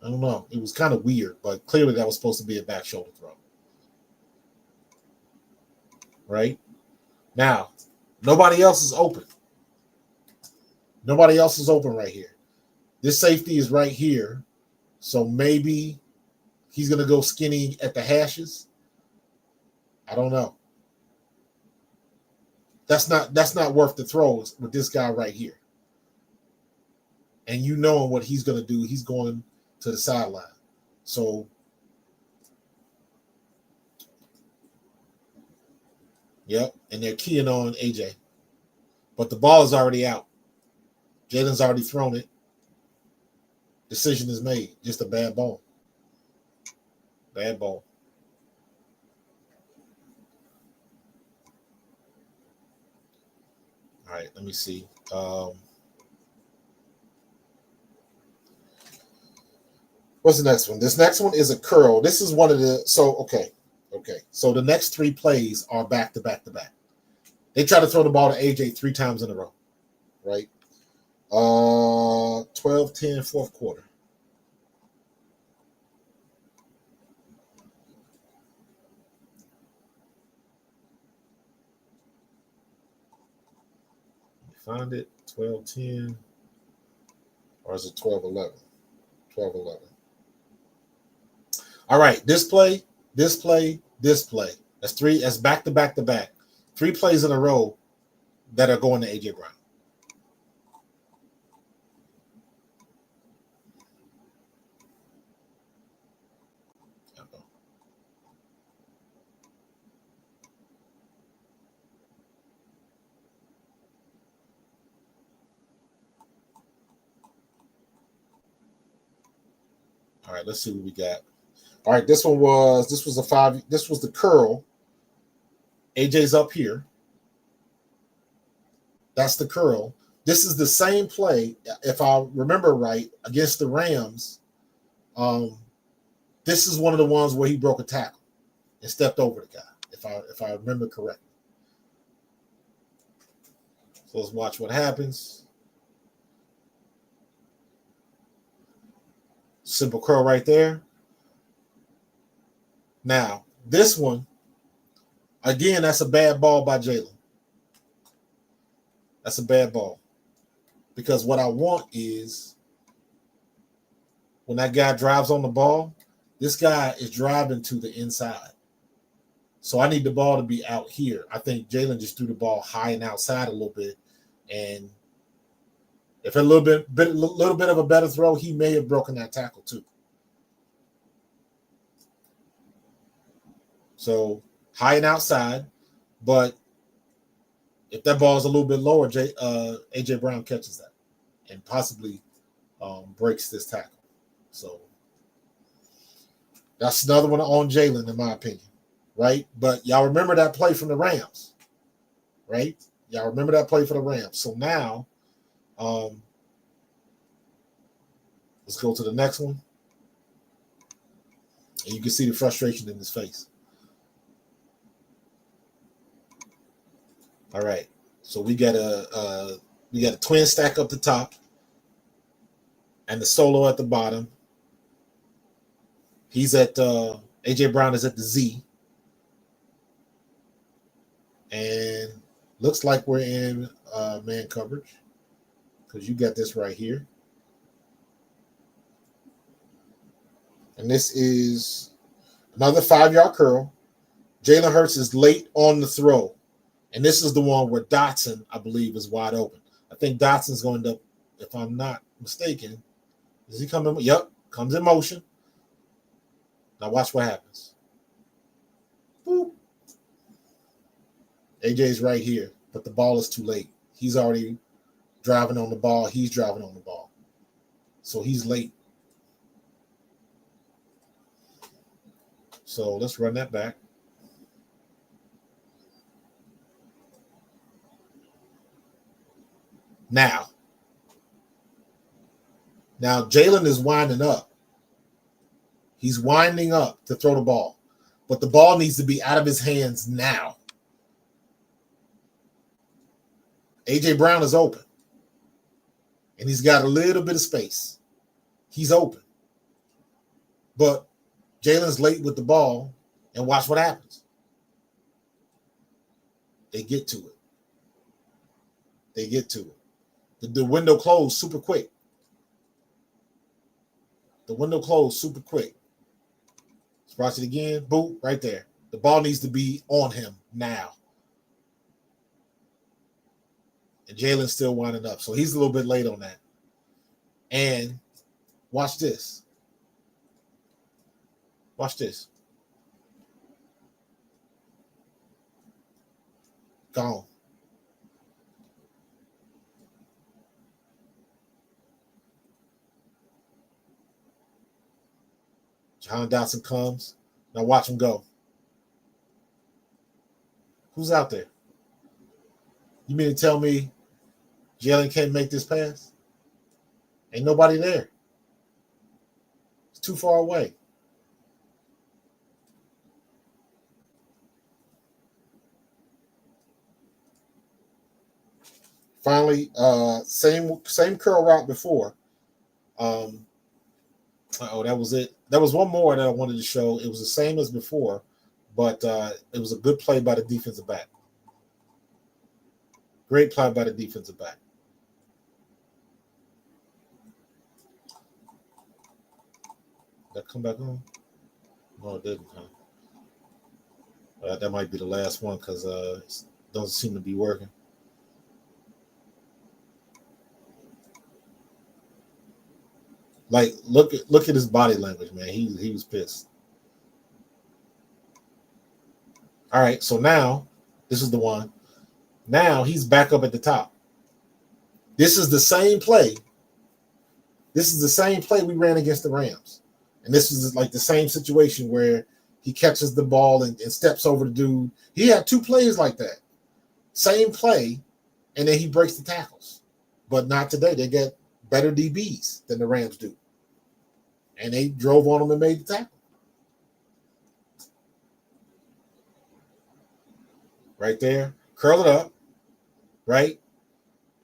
Speaker 3: I don't know. It was kind of weird, but clearly that was supposed to be a back shoulder throw. Right? Now, nobody else is open. Nobody else is open right here. This safety is right here. So maybe he's going to go skinny at the hashes. I don't know. That's not worth the throws with this guy right here. And you know what he's going to do. He's going to the sideline. So, yep. And they're keying on AJ. But the ball is already out. Jalen's already thrown it. Decision is made. Just a bad ball. Bad ball. All right, let me see. What's the next one? This next one is a curl. This is one of the okay. So the next three plays are back to back to back. They try to throw the ball to AJ 3 times in a row, right? 12-10 fourth quarter. Find it. 12-10, or is it 12-11? 12-11. All right, this play. That's three. That's back to back to back. 3 plays in a row that are going to AJ Brown. All right, let's see what we got. All right, this was the curl. AJ's up here. That's the curl. This is the same play, if I remember right, against the Rams. This is one of the ones where he broke a tackle and stepped over the guy, if I remember correctly. So let's watch what happens. Simple curl right there. Now, this one, again, that's a bad ball by Jalen. That's a bad ball. Because what I want is when that guy drives on the ball, this guy is driving to the inside. So I need the ball to be out here. I think Jalen just threw the ball high and outside a little bit. And if a little bit of a better throw, he may have broken that tackle too. So high and outside, but if that ball is a little bit lower, AJ Brown catches that and possibly breaks this tackle. So that's another one on Jalen, in my opinion, right? But y'all remember that play from the Rams, right? Y'all remember that play for the Rams. So now, let's go to the next one. And you can see the frustration in his face. All right. So we got a twin stack up the top and the solo at the bottom. He's at AJ Brown is at the Z. And looks like we're in man coverage because you got this right here. And this is another 5-yard curl. Jalen Hurts is late on the throw. And this is the one where Dotson, I believe, is wide open. I think Dotson's going to end up, if I'm not mistaken, does he come in? Yep, comes in motion. Now watch what happens. Boop. AJ's right here, but the ball is too late. He's already driving on the ball. He's driving on the ball. So he's late. So let's run that back. Now Jalen is winding up. He's winding up to throw the ball, but the ball needs to be out of his hands now. AJ Brown is open, and he's got a little bit of space. He's open, but Jalen's late with the ball, and watch what happens. They get to it. The window closed super quick. The window closed super quick. Let's watch it again. Boom, right there. The ball needs to be on him now. And Jalen's still winding up. So he's a little bit late on that. And watch this. Watch this. Gone. Jahan Dotson comes. Now watch him go. Who's out there? You mean to tell me Jalen can't make this pass? Ain't nobody there. It's too far away. Finally, same curl route before. That was it. There was one more that I wanted to show. It was the same as before, but it was a good play by the defensive back. Great play by the defensive back. Did that come back on? No, it didn't. Huh? That might be the last one because it doesn't seem to be working. Like, look at his body language, man. He was pissed. All right, so now this is the one. Now he's back up at the top. This is the same play. This is the same play we ran against the Rams. And this is like the same situation where he catches the ball and steps over the dude. He had two plays like that. Same play, and then he breaks the tackles. But not today. They get better DBs than the Rams do. And they drove on him and made the tackle. Right there. Curl it up. Right?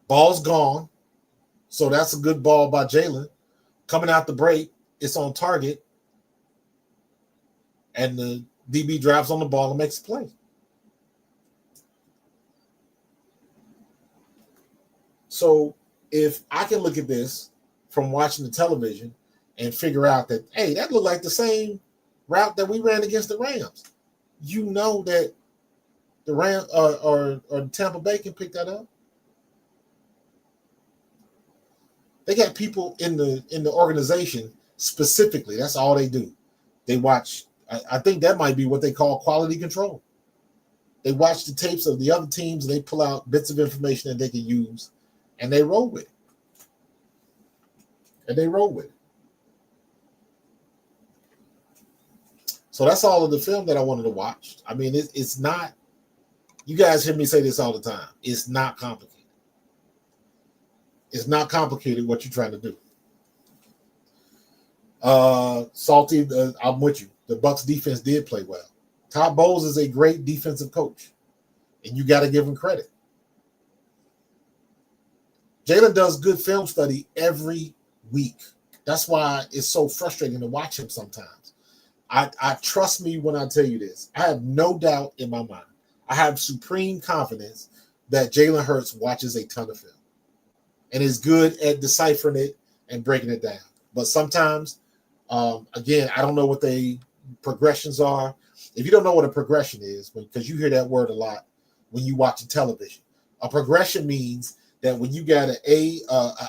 Speaker 3: Ball's gone. So that's a good ball by Jalen. Coming out the break, it's on target. And the DB drives on the ball and makes a play. So if I can look at this from watching the television and figure out that, hey, that looked like the same route that we ran against the Rams, you know that the Rams or Tampa Bay can pick that up. They got people in the organization specifically. That's all they do. They watch. I think that might be what they call quality control. They watch the tapes of the other teams and they pull out bits of information that they can use, and they roll with it. So that's all of the film that I wanted to watch. I mean, it's not. You guys hear me say this all the time. It's not complicated. It's not complicated what you're trying to do. Salty, I'm with you. The Bucs defense did play well. Todd Bowles is a great defensive coach, and you got to give him credit. Jalen does good film study every week. That's why it's so frustrating to watch him sometimes. I trust me when I tell you this. I have no doubt in my mind. I have supreme confidence that Jalen Hurts watches a ton of film and is good at deciphering it and breaking it down. But sometimes, again, I don't know what the progressions are. If you don't know what a progression is, because you hear that word a lot when you watch television, a progression means that when you got a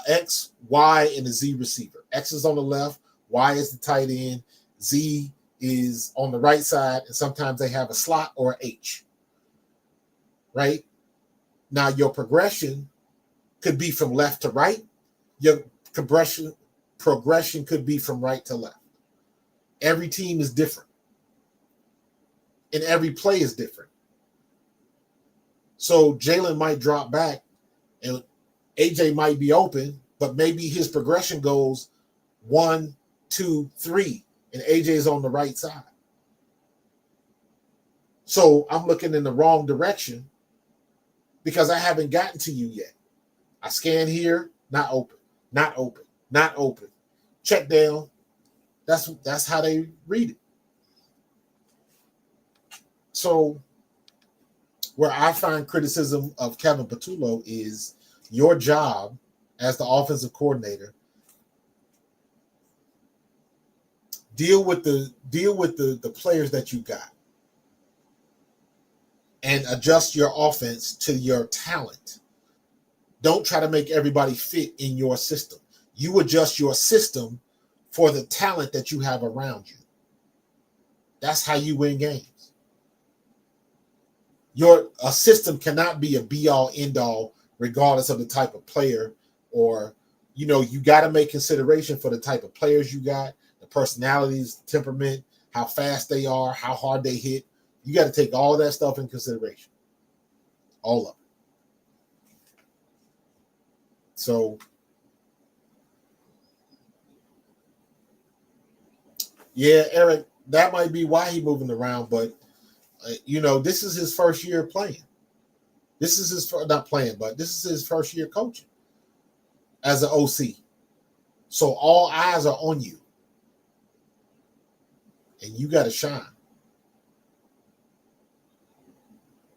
Speaker 3: X, Y, and a Z receiver, X is on the left, Y is the tight end, Z is on the right side, and sometimes they have a slot or an H. Right? Now, your progression could be from left to right. Your progression could be from right to left. Every team is different. And every play is different. So Jalen might drop back and AJ might be open, but maybe his progression goes 1, 2, 3, and AJ is on the right side. So I'm looking in the wrong direction because I haven't gotten to you yet. I scan here, not open, not open, not open. Check down. That's how they read it. So where I find criticism of Kevin Patullo is your job as the offensive coordinator Deal with the players that you got and adjust your offense to your talent. Don't try to make everybody fit in your system. You adjust your system for the talent that you have around you. That's how you win games. A system cannot be a be-all, end-all, regardless of the type of player, or, you got to make consideration for the type of players you got, the personalities, temperament, how fast they are, how hard they hit. You got to take all that stuff in consideration. All of it. So, yeah, Eric, that might be why he's moving around, but this is his first year playing. This is his not playing, but this is his first year coaching as an OC. So all eyes are on you, and you got to shine.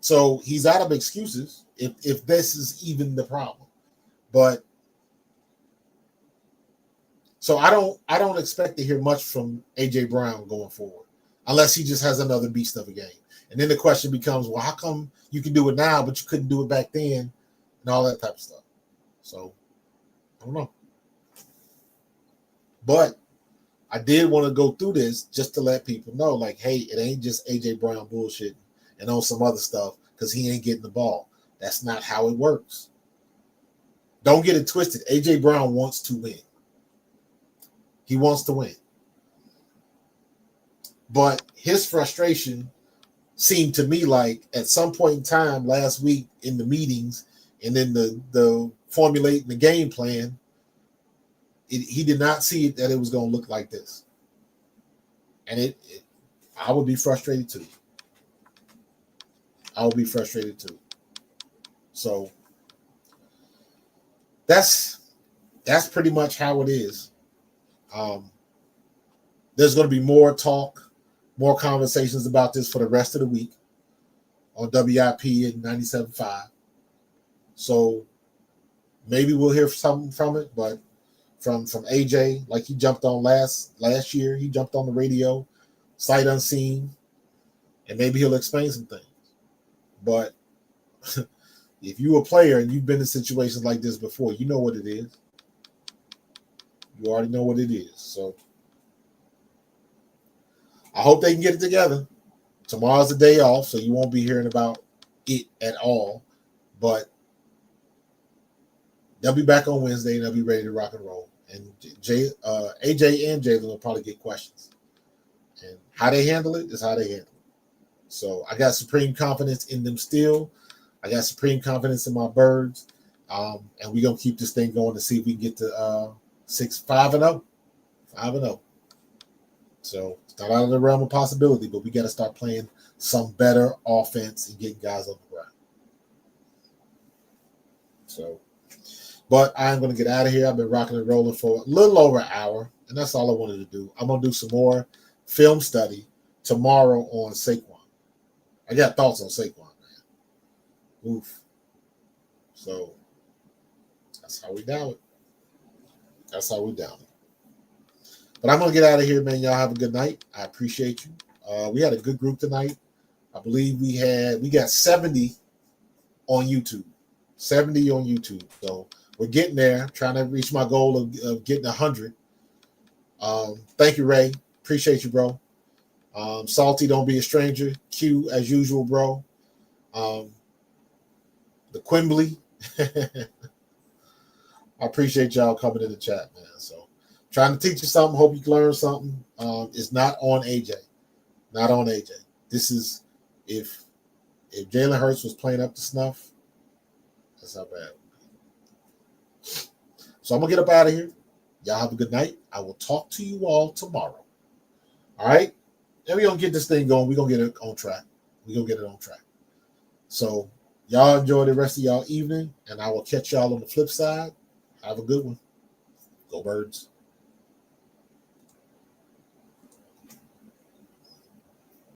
Speaker 3: So he's out of excuses if this is even the problem. But so I don't expect to hear much from AJ Brown going forward, unless he just has another beast of a game. And then the question becomes, well, how come you can do it now, but you couldn't do it back then, and all that type of stuff. So I don't know. But I did want to go through this just to let people know, like, hey, it ain't just AJ Brown bullshit and on some other stuff because he ain't getting the ball. That's not how it works. Don't get it twisted. AJ Brown wants to win. He wants to win. But his frustration seemed to me like at some point in time last week in the meetings and then the formulating the game plan, he did not see that it was going to look like this. And I would be frustrated too. I would be frustrated too. So that's pretty much how it is. There's going to be more talk, more conversations about this for the rest of the week on WIP and 97.5. So maybe we'll hear something from it, but from AJ, like he jumped on last year, he jumped on the radio, sight unseen, and maybe he'll explain some things. But if you're a player and you've been in situations like this before, you know what it is. You already know what it is. So I hope they can get it together. Tomorrow's the day off, so you won't be hearing about it at all. But they'll be back on Wednesday and they'll be ready to rock and roll. And AJ and Jalen will probably get questions. And how they handle it is how they handle it. So I got supreme confidence in them still. I got supreme confidence in my birds. And we're going to keep this thing going to see if we can get to 5-0. 5-0. So it's not out of the realm of possibility, but we got to start playing some better offense and getting guys on the ground. So, but I'm going to get out of here. I've been rocking and rolling for a little over an hour, and that's all I wanted to do. I'm going to do some more film study tomorrow on Saquon. I got thoughts on Saquon, man. Oof. So that's how we down it. That's how we down it. But I'm going to get out of here, man. Y'all have a good night. I appreciate you. We had a good group tonight. I believe we got 70 on YouTube. 70 on YouTube. So we're getting there, trying to reach my goal of getting 100. Thank you, Ray. Appreciate you, bro. Salty, don't be a stranger. Q, as usual, bro. The Quimbley. I appreciate y'all coming in the chat, man. So trying to teach you something. Hope you can learn something. It's not on AJ. Not on AJ. This is if Jalen Hurts was playing up to snuff, that's how bad it would be. So I'm going to get up out of here. Y'all have a good night. I will talk to you all tomorrow. All right? And we're going to get this thing going. We're going to get it on track. We're going to get it on track. So y'all enjoy the rest of y'all evening, and I will catch y'all on the flip side. Have a good one. Go Birds.